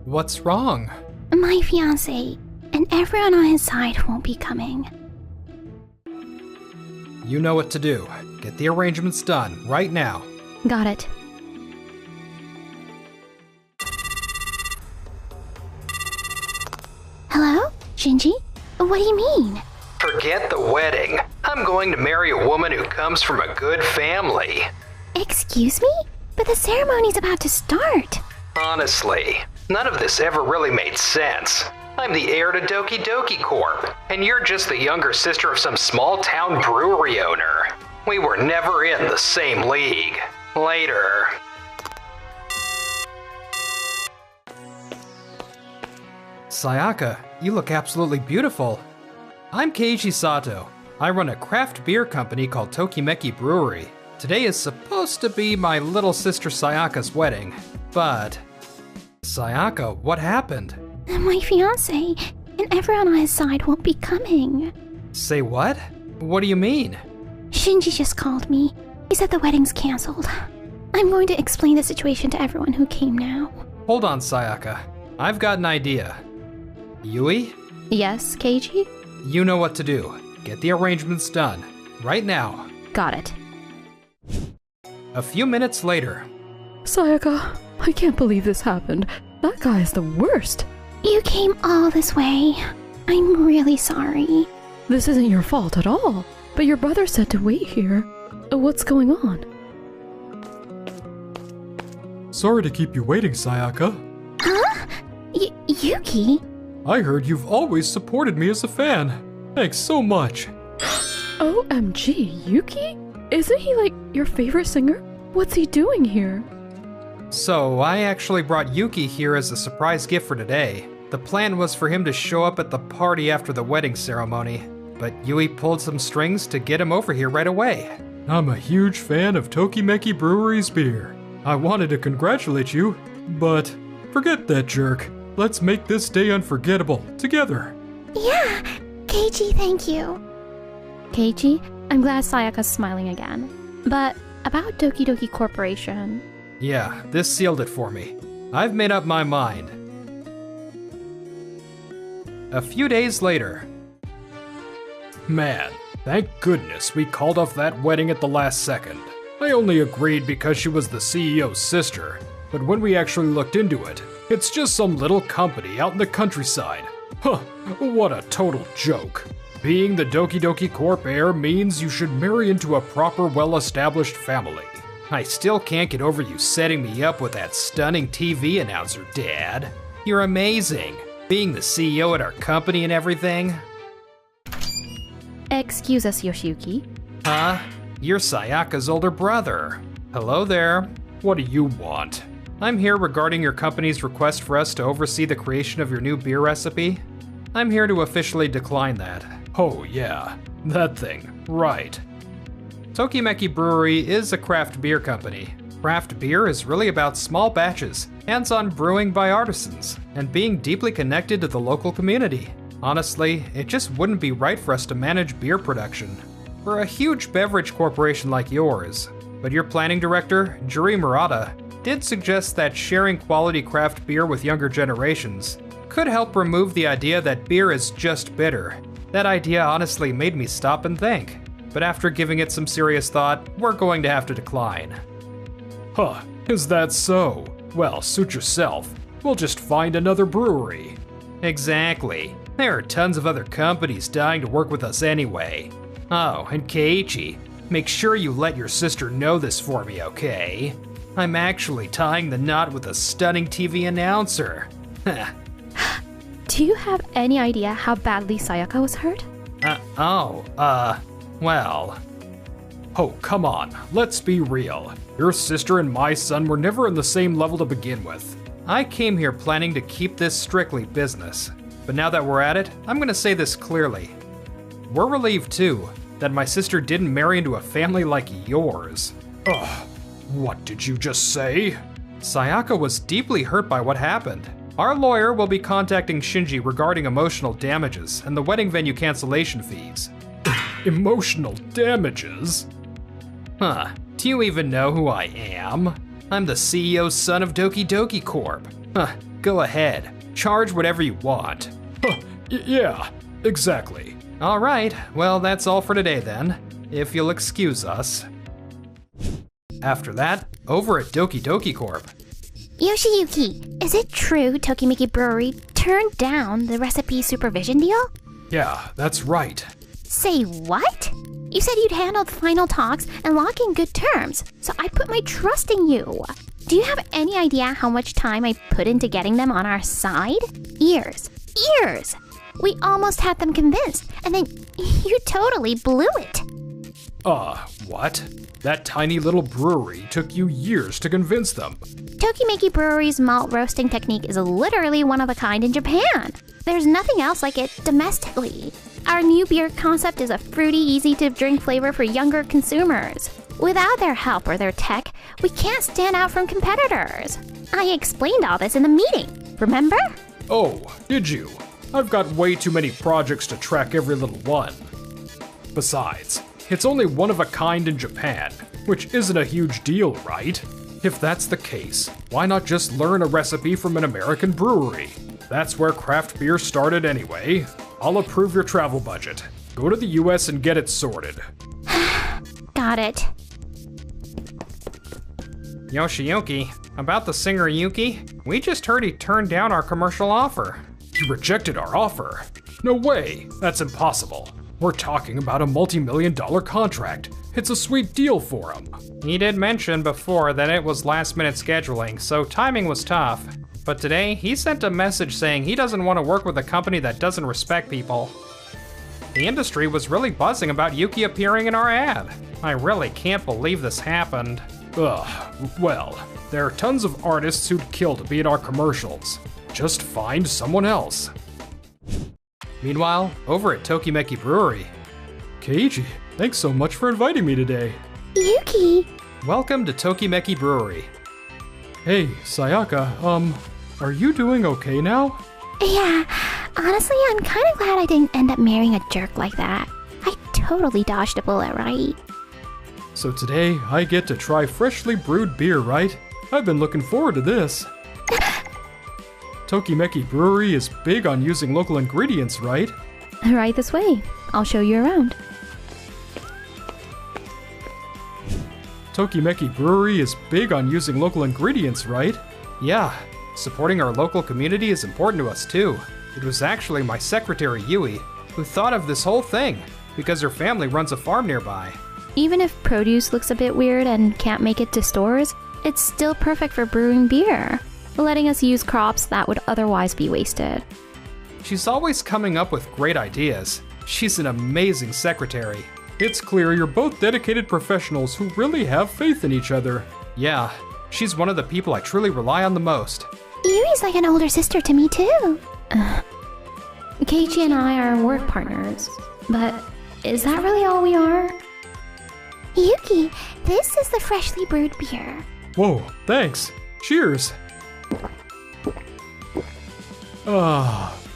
What's wrong? My fiancé and everyone on his side won't be coming. You know what to do. Get the arrangements done right now. Got it. Hello? Shinji? What do you mean? Forget the wedding. I'm going to marry a woman who comes from a good family. Excuse me? But the ceremony's about to start. Honestly, none of this ever really made sense. I'm the heir to Doki Doki Corp, and you're just the younger sister of some small-town brewery owner. We were never in the same league. Later. Sayaka, you look absolutely beautiful. I'm Keiji Sato. I run a craft beer company called Tokimeki Brewery. Today is supposed to be my little sister Sayaka's wedding, but... Sayaka, what happened? My fiancé and everyone on his side won't be coming. Say what? What do you mean? Shinji just called me. He said the wedding's canceled. I'm going to explain the situation to everyone who came now. Hold on, Sayaka. I've got an idea. Yui? Yes, Keiji? You know what to do. Get the arrangements done. Right now. Got it. A few minutes later. Sayaka, I can't believe this happened. That guy is the worst. You came all this way. I'm really sorry. This isn't your fault at all. But your brother said to wait here. What's going on? Sorry to keep you waiting, Sayaka. Huh? Yuki? I heard you've always supported me as a fan. Thanks so much. OMG, Yuki? Isn't he like your favorite singer? What's he doing here? So, I actually brought Yuki here as a surprise gift for today. The plan was for him to show up at the party after the wedding ceremony, but Yui pulled some strings to get him over here right away. I'm a huge fan of Tokimeki Brewery's beer. I wanted to congratulate you, but forget that jerk. Let's make this day unforgettable together. Yeah, Keiji, thank you. Keiji, I'm glad Sayaka's smiling again. But about Doki Doki Corporation... Yeah, this sealed it for me. I've made up my mind. A few days later. Man, thank goodness we called off that wedding at the last second. I only agreed because she was the CEO's sister, but when we actually looked into it, it's just some little company out in the countryside. Huh, what a total joke. Being the Doki Doki Corp heir means you should marry into a proper, well-established family. I still can't get over you setting me up with that stunning TV announcer, Dad. You're amazing. Being the CEO at our company and everything. Excuse us, Yoshiyuki. Huh? You're Sayaka's older brother. Hello there. What do you want? I'm here regarding your company's request for us to oversee the creation of your new beer recipe. I'm here to officially decline that. Oh yeah, that thing, right. Tokimeki Brewery is a craft beer company. Craft beer is really about small batches, hands-on brewing by artisans, and being deeply connected to the local community. Honestly, it just wouldn't be right for us to manage beer production. We're a huge beverage corporation like yours, but your planning director, Juri Murata, did suggest that sharing quality craft beer with younger generations could help remove the idea that beer is just bitter. That idea honestly made me stop and think. But after giving it some serious thought, we're going to have to decline. Huh, is that so? Well, suit yourself. We'll just find another brewery. Exactly. There are tons of other companies dying to work with us anyway. Oh, and Keiichi, make sure you let your sister know this for me, okay? I'm actually tying the knot with a stunning TV announcer. Do you have any idea how badly Sayaka was hurt? Well... Oh, come on, let's be real. Your sister and my son were never on the same level to begin with. I came here planning to keep this strictly business. But now that we're at it, I'm gonna say this clearly. We're relieved too, that my sister didn't marry into a family like yours. Ugh, what did you just say? Sayaka was deeply hurt by what happened. Our lawyer will be contacting Shinji regarding emotional damages and the wedding venue cancellation fees. Emotional damages? Huh, do you even know who I am? I'm the CEO's son of Doki Doki Corp. go ahead. Charge whatever you want. Yeah, exactly. All right, well, that's all for today then, if you'll excuse us. After that, over at Doki Doki Corp. Yoshiyuki, is it true Tokimeki Brewery turned down the recipe supervision deal? Yeah, that's right. Say what? You said you'd handle the final talks and lock in good terms, so I put my trust in you. Do you have any idea how much time I put into getting them on our side? Years. We almost had them convinced, and then you totally blew it. What? That tiny little brewery took you years to convince them. Tokimeki Brewery's malt roasting technique is literally one of a kind in Japan. There's nothing else like it domestically. Our new beer concept is a fruity, easy-to-drink flavor for younger consumers. Without their help or their tech, we can't stand out from competitors. I explained all this in the meeting, remember? Oh, did you? I've got way too many projects to track every little one. Besides, it's only one of a kind in Japan, which isn't a huge deal, right? If that's the case, why not just learn a recipe from an American brewery? That's where craft beer started anyway. I'll approve your travel budget. Go to the US and get it sorted. Got it. Yoshiyuki, about the singer Yuki, we just heard he turned down our commercial offer. He rejected our offer. No way, that's impossible. We're talking about a multi-million-dollar contract. It's a sweet deal for him. He did mention before that it was last-minute scheduling, so timing was tough. But today, he sent a message saying he doesn't want to work with a company that doesn't respect people. The industry was really buzzing about Yuki appearing in our ad. I really can't believe this happened. Well, there are tons of artists who'd kill to be in our commercials. Just find someone else. Meanwhile, over at Tokimeki Brewery. Keiji, thanks so much for inviting me today. Yuki! Welcome to Tokimeki Brewery. Hey, Sayaka, are you doing okay now? Yeah, honestly, I'm kind of glad I didn't end up marrying a jerk like that. I totally dodged a bullet, right? So today, I get to try freshly brewed beer, right? I've been looking forward to this. Tokimeki Brewery is big on using local ingredients, right? Right this way. I'll show you around. Tokimeki Brewery is big on using local ingredients, right? Yeah, supporting our local community is important to us too. It was actually my secretary, Yui, who thought of this whole thing, because her family runs a farm nearby. Even if produce looks a bit weird and can't make it to stores, it's still perfect for brewing beer, letting us use crops that would otherwise be wasted. She's always coming up with great ideas. She's an amazing secretary. It's clear you're both dedicated professionals who really have faith in each other. Yeah, she's one of the people I truly rely on the most. Yui's like an older sister to me too. Keiichi and I are work partners, but is that really all we are? Yuki, this is the freshly brewed beer. Whoa, thanks. Cheers.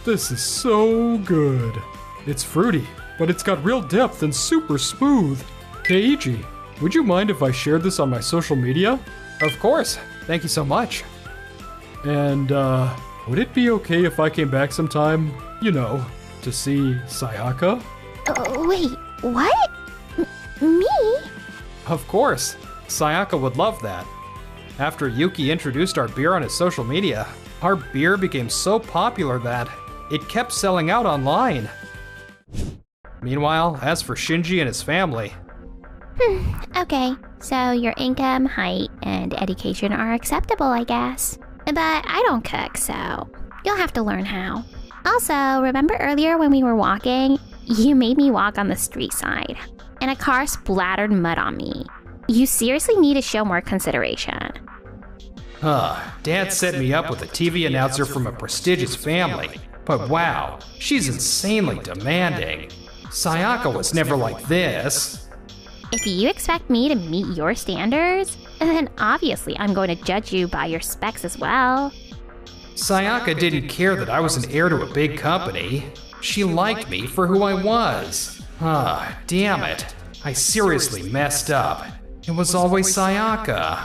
This is so good. It's fruity, but it's got real depth and super smooth. Keiichi, would you mind if I shared this on my social media? Of course. Thank you so much. And, would it be okay if I came back sometime, you know, to see Sayaka? Wait, what? Me? Of course. Sayaka would love that. After Yuki introduced our beer on his social media, our beer became so popular that it kept selling out online. Meanwhile, as for Shinji and his family... Okay, so your income, height, and education are acceptable, I guess. But I don't cook, so you'll have to learn how. Also, remember earlier when we were walking? You made me walk on the street side, and a car splattered mud on me. You seriously need to show more consideration. Dad set me up with a TV announcer from a prestigious family. But wow, she's insanely demanding. Sayaka was never like this. If you expect me to meet your standards, then obviously I'm going to judge you by your specs as well. Sayaka didn't care that I was an heir to a big company. She liked me for who I was. Damn it. I seriously messed up. It was always Sayaka.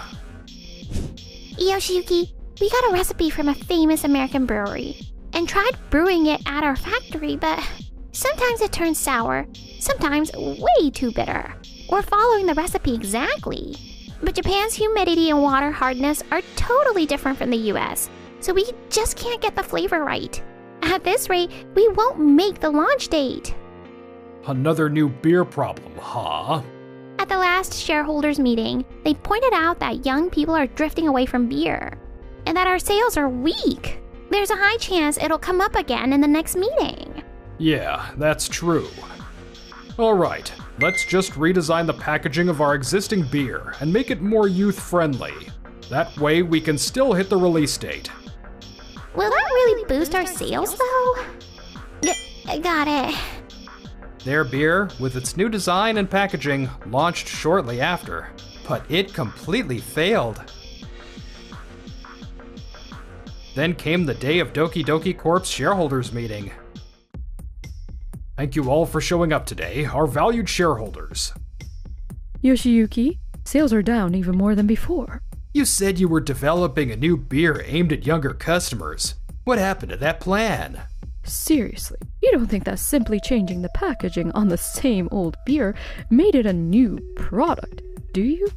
Yoshiyuki, We got a recipe from a famous American brewery and tried brewing it at our factory, but sometimes it turns sour, sometimes way too bitter. We're following the recipe exactly. But Japan's humidity and water hardness are totally different from the US, so we just can't get the flavor right. At this rate, we won't make the launch date. Another new beer problem, huh? At the last shareholders meeting, they pointed out that young people are drifting away from beer, and that our sales are weak. There's a high chance it'll come up again in the next meeting. Yeah, that's true. Alright, let's just redesign the packaging of our existing beer and make it more youth-friendly. That way we can still hit the release date. Will that really boost our sales, though? Got it. Their beer, with its new design and packaging, launched shortly after, but it completely failed. Then came the day of Doki Doki Corp's shareholders meeting. Thank you all for showing up today, our valued shareholders. Yoshiyuki, sales are down even more than before. You said you were developing a new beer aimed at younger customers. What happened to that plan? Seriously, you don't think that simply changing the packaging on the same old beer made it a new product, do you?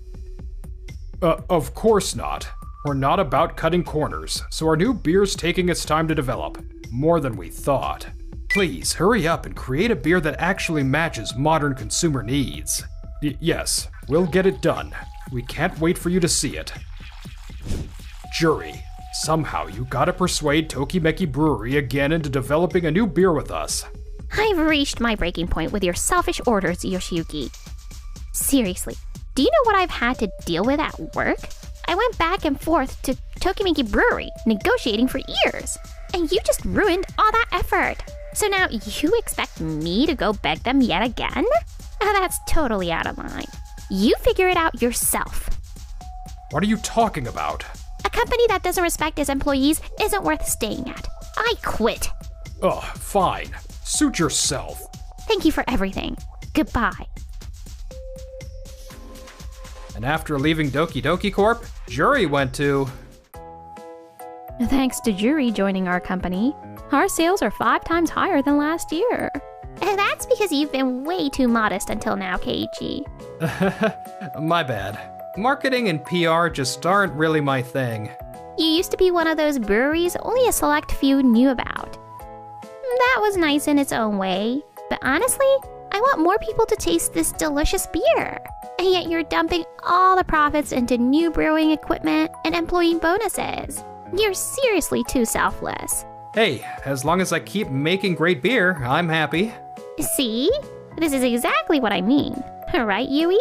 Of course not. We're not about cutting corners, so our new beer's taking its time to develop. More than we thought. Please, hurry up and create a beer that actually matches modern consumer needs. Yes, we'll get it done. We can't wait for you to see it. Jury, somehow you gotta persuade Tokimeki Brewery again into developing a new beer with us. I've reached my breaking point with your selfish orders, Yoshiyuki. Seriously, do you know what I've had to deal with at work? I went back and forth to Tokimeki Brewery, negotiating for years, and you just ruined all that effort. So now you expect me to go beg them yet again? That's totally out of line. You figure it out yourself. What are you talking about? A company that doesn't respect its employees isn't worth staying at. I quit. Ugh, fine. Suit yourself. Thank you for everything. Goodbye. And after leaving Doki Doki Corp, Juri went to... Thanks to Juri joining our company, our sales are 5 times higher than last year. And that's because you've been way too modest until now, Keiichi. My bad. Marketing and PR just aren't really my thing. You used to be one of those breweries only a select few knew about. That was nice in its own way, but honestly, I want more people to taste this delicious beer. And yet you're dumping all the profits into new brewing equipment and employee bonuses. You're seriously too selfless. Hey, as long as I keep making great beer, I'm happy. See? This is exactly what I mean. Right, Yui?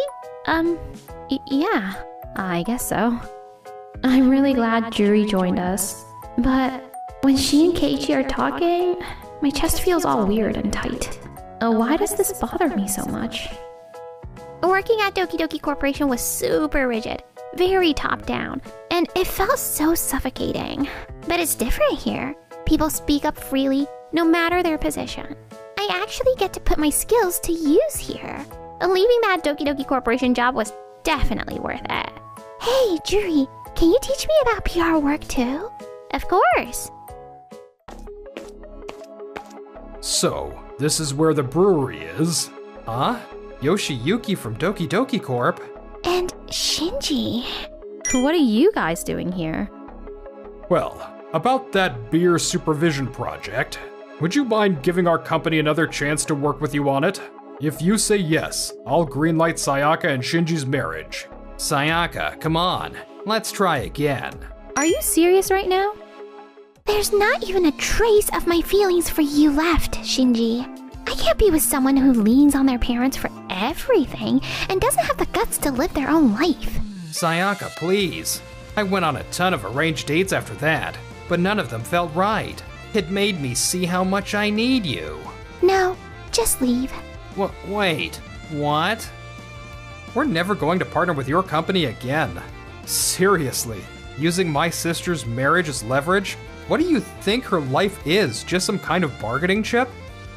Yeah, I guess so. I'm really glad Juri joined us, but when she and Keiichi are talking, my chest feels all weird and tight. Why does this bother me so much? Working at Doki Doki Corporation was super rigid, very top-down, and it felt so suffocating. But it's different here. People speak up freely, no matter their position. I actually get to put my skills to use here. Leaving that Doki Doki Corporation job was definitely worth it. Hey, Juri, can you teach me about PR work too? Of course. So, this is where the brewery is? Huh? Yoshiyuki from Doki Doki Corp? And Shinji. What are you guys doing here? Well, about that beer supervision project, would you mind giving our company another chance to work with you on it? If you say yes, I'll greenlight Sayaka and Shinji's marriage. Sayaka, come on. Let's try again. Are you serious right now? There's not even a trace of my feelings for you left, Shinji. I can't be with someone who leans on their parents for everything and doesn't have the guts to live their own life. Sayaka, please. I went on a ton of arranged dates after that, but none of them felt right. It made me see how much I need you. No, just leave. Wait, what? We're never going to partner with your company again. Seriously, using my sister's marriage as leverage? What do you think her life is, just some kind of bargaining chip?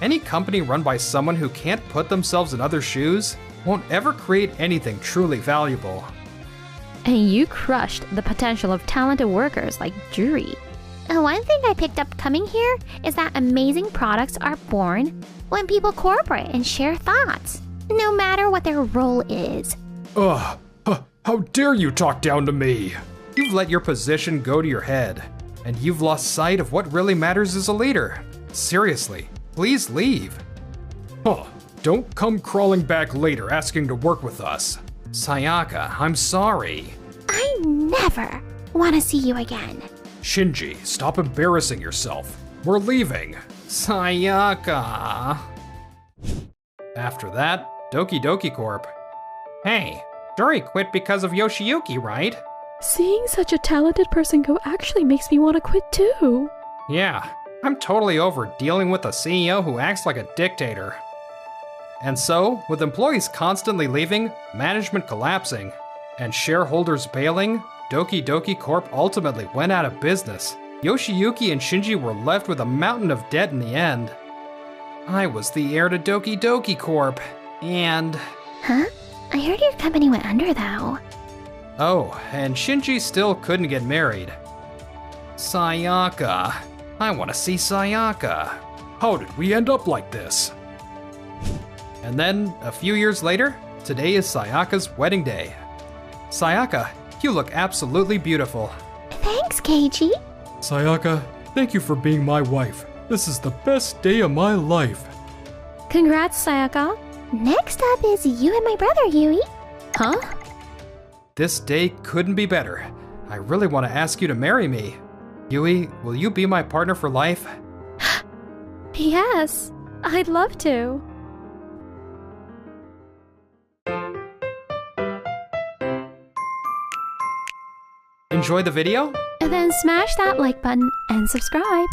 Any company run by someone who can't put themselves in other shoes won't ever create anything truly valuable. and you crushed the potential of talented workers like Juri. One thing I picked up coming here is that amazing products are born when people cooperate and share thoughts, no matter what their role is. Ugh, how dare you talk down to me? You've let your position go to your head, and you've lost sight of what really matters as a leader. Seriously, please leave. Huh, don't come crawling back later asking to work with us. Sayaka, I'm sorry. I never want to see you again. Shinji, stop embarrassing yourself. We're leaving. Sayaka. After that, Doki Doki Corp. Hey, Juri quit because of Yoshiyuki, right? Seeing such a talented person go actually makes me want to quit too. Yeah, I'm totally over dealing with a CEO who acts like a dictator. And so, with employees constantly leaving, management collapsing, and shareholders bailing, Doki Doki Corp ultimately went out of business. Yoshiyuki and Shinji were left with a mountain of debt in the end. I was the heir to Doki Doki Corp, and... Huh? I heard your company went under, though. Oh, and Shinji still couldn't get married. Sayaka. I want to see Sayaka. How did we end up like this? And then, a few years later, today is Sayaka's wedding day. Sayaka, you look absolutely beautiful. Thanks, Keiji. Sayaka, thank you for being my wife. This is the best day of my life. Congrats, Sayaka. Next up is you and my brother, Yui. Huh? This day couldn't be better. I really want to ask you to marry me. Yui, will you be my partner for life? Yes, I'd love to. Enjoy the video? And then smash that like button and subscribe.